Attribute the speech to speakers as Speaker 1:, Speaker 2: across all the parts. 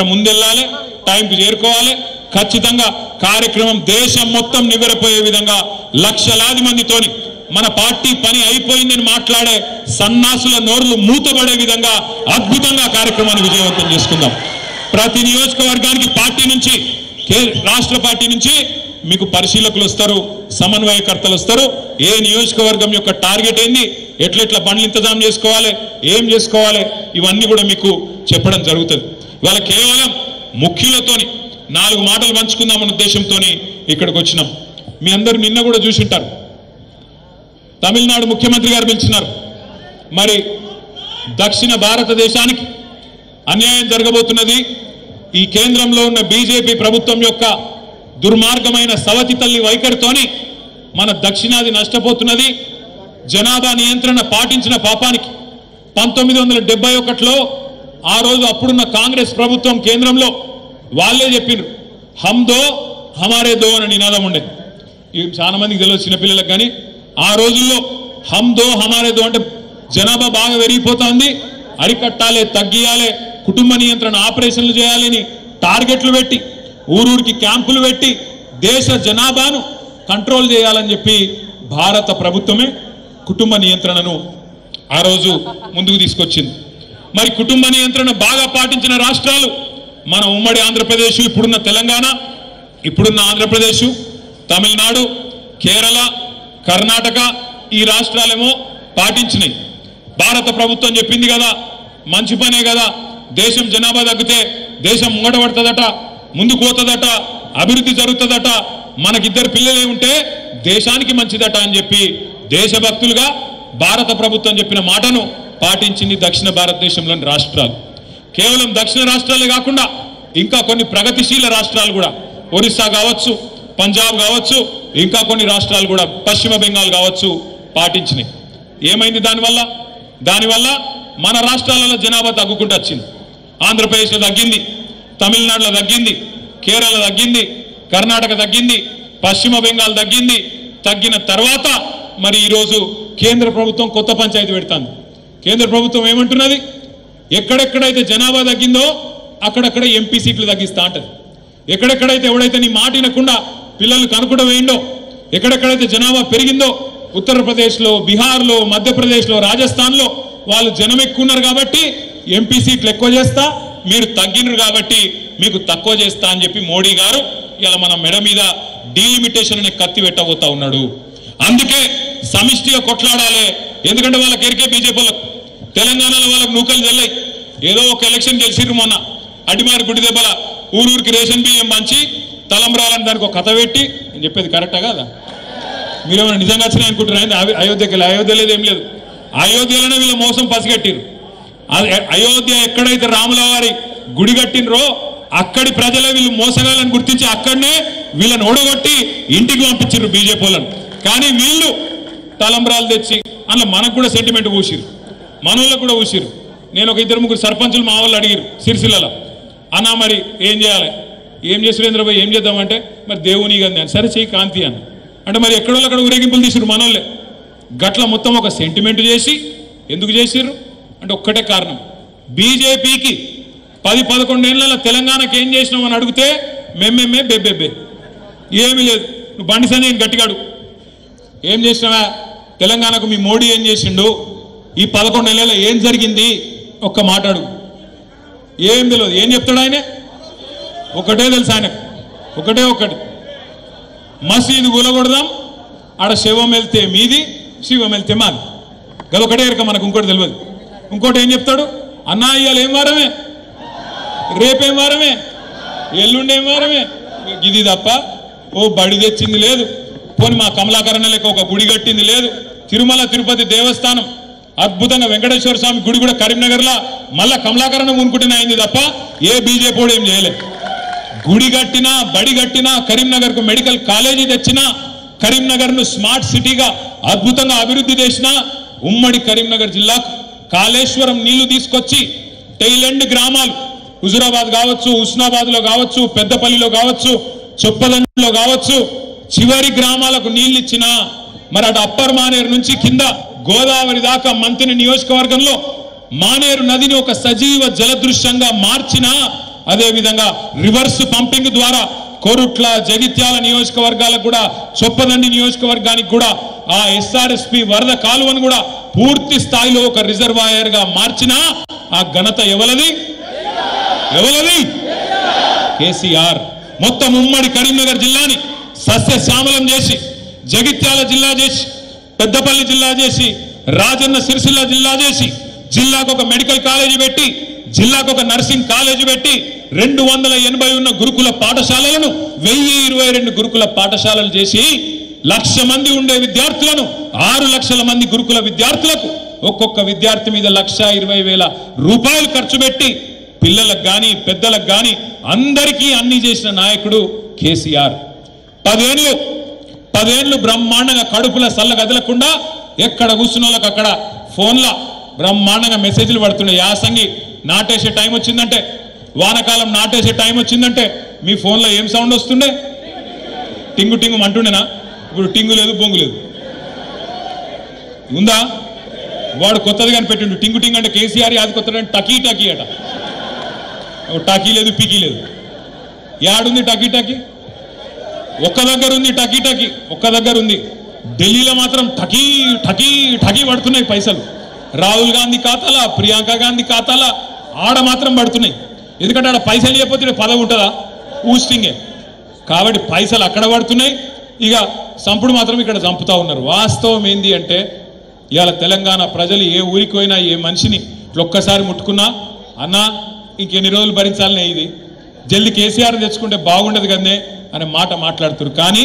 Speaker 1: ముందెళ్ళాలి, టైంకి చేరుకోవాలి. ఖచ్చితంగా కార్యక్రమం దేశం మొత్తం నివ్వెరపోయే విధంగా లక్షలాది మందితోని మన పార్టీ పని అయిపోయిందని మాట్లాడే సన్నాసుల నోర్లు మూతబడే విధంగా అద్భుతంగా కార్యక్రమాన్ని విజయవంతం చేసుకుందాం. ప్రతి నియోజకవర్గానికి పార్టీ నుంచి, రాష్ట్ర పార్టీ నుంచి మీకు పరిశీలకులు వస్తారు, సమన్వయకర్తలు వస్తారు. ఏ నియోజకవర్గం యొక్క టార్గెట్ ఏంది, ఎట్లెట్లా బండ్లు ఇంతజాం చేసుకోవాలి, ఏం చేసుకోవాలి, ఇవన్నీ కూడా మీకు చెప్పడం జరుగుతుంది. ఇవాళ కేవలం ముఖ్యులతోని 4 మాటలు పంచుకుందామన్న ఉద్దేశంతో ఇక్కడికి వచ్చినాం. మీ అందరూ నిన్న కూడా చూసింటారు, తమిళనాడు ముఖ్యమంత్రి గారు పిలిచినారు. మరి దక్షిణ భారతదేశానికి అన్యాయం జరగబోతున్నది. ఈ కేంద్రంలో ఉన్న బీజేపీ ప్రభుత్వం యొక్క దుర్మార్గమైన సవతి తల్లి వైఖరితోని మన దక్షిణాది నష్టపోతున్నది. జనాభా నియంత్రణ పాటించిన పాపానికి 1971లో ఆ రోజు అప్పుడున్న కాంగ్రెస్ ప్రభుత్వం కేంద్రంలో వాళ్ళే చెప్పిండ్రు, హమ్ దో హమారే దో అని నినాదం ఉండేది. ఇవి చాలా మందికి తెలియదు, చిన్నపిల్లలకు. కానీ ఆ రోజుల్లో హమ్ దో హమారే దో అంటే జనాభా బాగా పెరిగిపోతుంది, అరికట్టాలి, తగ్గియాలి, కుటుంబ నియంత్రణ ఆపరేషన్లు చేయాలని టార్గెట్లు పెట్టి, ఊరూరికి క్యాంపులు పెట్టి దేశ జనాభాను కంట్రోల్ చేయాలని చెప్పి భారత ప్రభుత్వమే కుటుంబ నియంత్రణను ఆ రోజు ముందుకు తీసుకొచ్చింది. మరి కుటుంబ నియంత్రణ బాగా పాటించిన రాష్ట్రాలు మన ఉమ్మడి ఆంధ్రప్రదేశ్, ఇప్పుడున్న తెలంగాణ, ఇప్పుడున్న ఆంధ్రప్రదేశ్, తమిళనాడు, కేరళ, కర్ణాటక, ఈ రాష్ట్రాలేమో పాటించినాయి. భారత ప్రభుత్వం చెప్పింది కదా, మంచి పనే కదా, దేశం జనాభా తగ్గితే దేశం ముంగటపడుతుందట, ముందుకు పోతుందట, అభివృద్ధి జరుగుతుందట, మనకిద్దరు పిల్లలే ఉంటే దేశానికి మంచిదట అని చెప్పి దేశభక్తులుగా భారత ప్రభుత్వం చెప్పిన మాటను పాటించింది దక్షిణ భారతదేశంలోని రాష్ట్రాలు. కేవలం దక్షిణ రాష్ట్రాలే కాకుండా ఇంకా కొన్ని ప్రగతిశీల రాష్ట్రాలు కూడా, ఒరిస్సా కావచ్చు, పంజాబ్ కావచ్చు, ఇంకా కొన్ని రాష్ట్రాలు కూడా, పశ్చిమ బెంగాల్ కావచ్చు, పాటించినాయి. ఏమైంది దానివల్ల మన రాష్ట్రాలలో జనాభా తగ్గుకుంటూ వచ్చింది. ఆంధ్రప్రదేశ్లో తగ్గింది, తమిళనాడులో తగ్గింది, కేరళ తగ్గింది, కర్ణాటక తగ్గింది, పశ్చిమ బెంగాల్ తగ్గింది. తగ్గిన తర్వాత మరి ఈరోజు కేంద్ర ప్రభుత్వం కొత్త పంచాయతీ పెడుతుంది. కేంద్ర ప్రభుత్వం ఏమంటున్నది, ఎక్కడెక్కడైతే జనాభా తగ్గిందో అక్కడక్కడ ఎంపీ సీట్లు తగ్గిస్తా అంటది. ఎక్కడెక్కడైతే ఎవడైతే నీ మాట వినకుండా పిల్లలు కనుకుండా వేయండో, ఎక్కడెక్కడైతే జనాభా పెరిగిందో, ఉత్తరప్రదేశ్లో, బీహార్లో, మధ్యప్రదేశ్లో, రాజస్థాన్లో వాళ్ళు జనం ఎక్కువ ఉన్నారు కాబట్టి ఎంపీ సీట్లు ఎక్కువ చేస్తా, మీరు తగ్గినారు కాబట్టి మీకు తక్కువ చేస్తా అని చెప్పి మోడీ గారు ఇలా మన మెడ మీద డీలిమిటేషన్ అనే కత్తి పెట్టబోతా ఉన్నాడు. అందుకే సమిష్టిగా కొట్లాడాలి. ఎందుకంటే వాళ్ళకి ఎరికే బీజేపీ వాళ్ళకు తెలంగాణలో వాళ్ళకు నూకలు తెల్లయి. ఏదో ఒక ఎలక్షన్ గెలిచిర్రు మొన్న, అడిమారి గుడి దెబ్బల ఊరూరికి రేషన్ బియ్యం పంచి తలంబ్రాలని దానికి ఒక కథ పెట్టి, నేను చెప్పేది కరెక్టా కదా? మీరేమైనా నిజంగా వచ్చినాయి అనుకుంటున్నారా? అయోధ్యకి అయోధ్య లేదు, ఏం లేదు. అయోధ్యలోనే వీళ్ళ మోసం పసిగట్టిరు. అయోధ్య ఎక్కడైతే రాముల వారి గుడి కట్టినరో అక్కడి ప్రజలే వీళ్ళు మోసగాలని గుర్తించి అక్కడనే వీళ్ళని ఓడగొట్టి ఇంటికి పంపించారు బీజేపీ వాళ్ళని. కానీ వీళ్ళు తలంబ్రాలు తెచ్చి అందులో మనకు కూడా సెంటిమెంట్ ఊసిరు, మనోళ్ళకు కూడా ఊసిరు. నేను ఒక 2-3 సర్పంచులు మా వాళ్ళు అడిగారు సిరిసిల్లలో, అన్నా మరి ఏం చేయాలి, ఏం చేసి సురేంద్రబాబు ఏం చేద్దామంటే మరి దేవుని గంది అని, సరే చెయ్యి కాంతి అని అంటే మరి ఎక్కడో అక్కడ ఊరేగింపులు తీసిరు మనోళ్ళే. గట్ల మొత్తం ఒక సెంటిమెంట్ చేసి ఎందుకు చేసిర్రు అంటే ఒక్కటే కారణం, బీజేపీకి 10-11 ఏళ్ళ తెలంగాణకి ఏం చేసినావు అని అడిగితే మెమ్మెమ్మే బెబ్బెబ్బే, ఏమీ లేదు. నువ్వు బండి సంజయ్ గట్టిగాడు, ఏం చేసినావా తెలంగాణకు, మీ మోడీ ఏం చేసిండు, ఈ 11 నెలల్లో ఏం జరిగింది, ఒక్క మాట్లాడు. ఏం తెలియదు. ఏం చెప్తాడు ఆయన? ఒకటే తెలుసు ఆయనకు, ఒకటి మసీదు కూలగొడదాం, ఆడ శవం వెళ్తే మీది, శివం వెళ్తే మాది. గదొకటే ఎరక మనకు, ఇంకోటి తెలియదు. ఇంకోటి ఏం చెప్తాడు, అన్నా ఇవాళ ఏం వారమే, రేపేం వారమే, ఎల్లుండేం వారమే, ఇది తప్ప ఓ బడి తెచ్చింది లేదు, పోని మా కమలాకరణ లెక్క ఒక గుడి కట్టింది లేదు. తిరుమల తిరుపతి దేవస్థానం అద్భుతంగా వెంకటేశ్వర స్వామి గుడి కూడా కరీంనగర్లో మళ్ళా కమలాకరణం ఉనుకుంటేనే అయింది తప్ప ఏ బీజేపీ కూడా ఏం చేయలేదు. గుడి కట్టినా, బడి కట్టినా, కరీంనగర్కు మెడికల్ కాలేజీ తెచ్చినా, కరీంనగర్ను స్మార్ట్ సిటీగా అద్భుతంగా అభివృద్ధి చేసిన ఉమ్మడి కరీంనగర్ జిల్లాకు కాళేశ్వరం నీళ్లు తీసుకొచ్చి టైలెండ్ గ్రామాలు హుజురాబాద్ కావచ్చు, హుస్నాబాద్లో కావచ్చు, పెద్దపల్లిలో కావచ్చు, చొప్పదండిలో కావచ్చు, చివరి గ్రామాలకు నీళ్ళు ఇచ్చిన, మరి అటు అప్పర్ మానేరు నుంచి కింద గోదావరి దాకా మంత్రి నియోజకవర్గంలో మానేరు నదిని ఒక సజీవ జలదృశ్యంగా మార్చిన అదేవిధంగా రివర్స్ పంపింగ్ ద్వారా కోరుట్ల జగిత్యాల నియోజకవర్గాలకు కూడా చొప్పదండి నియోజకవర్గానికి కూడా ఆ ఎస్ఆర్ఎస్పి వరద కాలువను కూడా పూర్తి స్థాయిలో ఒక రిజర్వాయర్ గా మార్చిన ఆ ఘనత ఎవలది కేసీఆర్. మొత్తం ఉమ్మడి కరీంనగర్ జిల్లాని సస్యశ్యామలం చేసి జగిత్యాల జిల్లా చేసి పెద్దపల్లి జిల్లా చేసి రాజన్న సిరిసిల్ల జిల్లా చేసి జిల్లాకు ఒక మెడికల్ కాలేజీ పెట్టి జిల్లాకు ఒక నర్సింగ్ కాలేజీ పెట్టి 280 ఉన్న గురుకుల పాఠశాలలను 1022 గురుకుల పాఠశాలలు చేసి 1,00,000 మంది ఉండే విద్యార్థులను 6 లక్షల మంది గురుకుల విద్యార్థులకు ఒక్కొక్క విద్యార్థి మీద 1,20,000 రూపాయలు ఖర్చు పెట్టి పిల్లలకు గాని పెద్దలకు గాని అందరికీ అన్ని చేసిన నాయకుడు కేసీఆర్. 10 ఏళ్ళు బ్రహ్మాండంగా కడుపుల సల్ల కదలకుండా ఎక్కడ కూర్చున్న వాళ్ళకి అక్కడ ఫోన్ల బ్రహ్మాండంగా మెసేజ్లు పడుతున్నాయి. యాసంగి నాటేసే టైం వచ్చిందంటే, వానకాలం నాటేసే టైం వచ్చిందంటే మీ ఫోన్లో ఏం సౌండ్ వస్తుండే? టింగు టింగు అంటుండేనా? ఇప్పుడు టింగు లేదు, బొంగు లేదు. ఉందా? వాడు కొత్తది కనిపెట్టిండు. టింగు టింగ్ అంటే కేసీఆర్, అది కొత్తది అంటే టకీ టకీ అట. టకీ లేదు, పికీ లేదు. యాడుంది టకీ టకీ? ఒక్క దగ్గర ఉంది టకీ టకీ, ఒక్క దగ్గర ఉంది. ఢిల్లీలో మాత్రం టకీ టకీ టకీ పడుతున్నాయి పైసలు. రాహుల్ గాంధీ ఖాతాలా, ప్రియాంక గాంధీ ఖాతాలా ఆడ మాత్రం పడుతున్నాయి. ఎందుకంటే ఆడ పైసలు లేకపోతే పదవి ఉంటుందా? ఊస్టింగే. కాబట్టి పైసలు అక్కడ పడుతున్నాయి, ఇక సంపుడు మాత్రం ఇక్కడ చంపుతా ఉన్నారు. వాస్తవం ఏంది అంటే ఇవాళ తెలంగాణ ప్రజలు ఏ ఊరికి పోయినా ఏ మనిషిని ఒక్కసారి ముట్టుకున్నా అన్నా ఇంకెన్ని రోజులు భరించాలనే, ఇది జల్ది కేసీఆర్ తెచ్చుకుంటే బాగుండదు కదనే అనే మాట మాట్లాడుతున్నారు. కానీ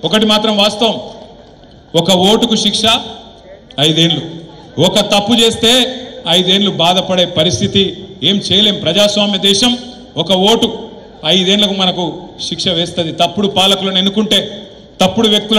Speaker 1: ఒకటి మాత్రం వాస్తవం, ఒక ఓటుకు శిక్ష 5 ఏళ్ళు, ఒక తప్పు చేస్తే 5 ఏళ్ళు బాధపడే పరిస్థితి. ఏం చేయలేం. ప్రజాస్వామ్య దేశం. ఒక ఓటు 5 ఏళ్లకు మనకు శిక్ష వేస్తుంది. తప్పుడు పాలకులను ఎన్నుకుంటే, తప్పుడు వ్యక్తులను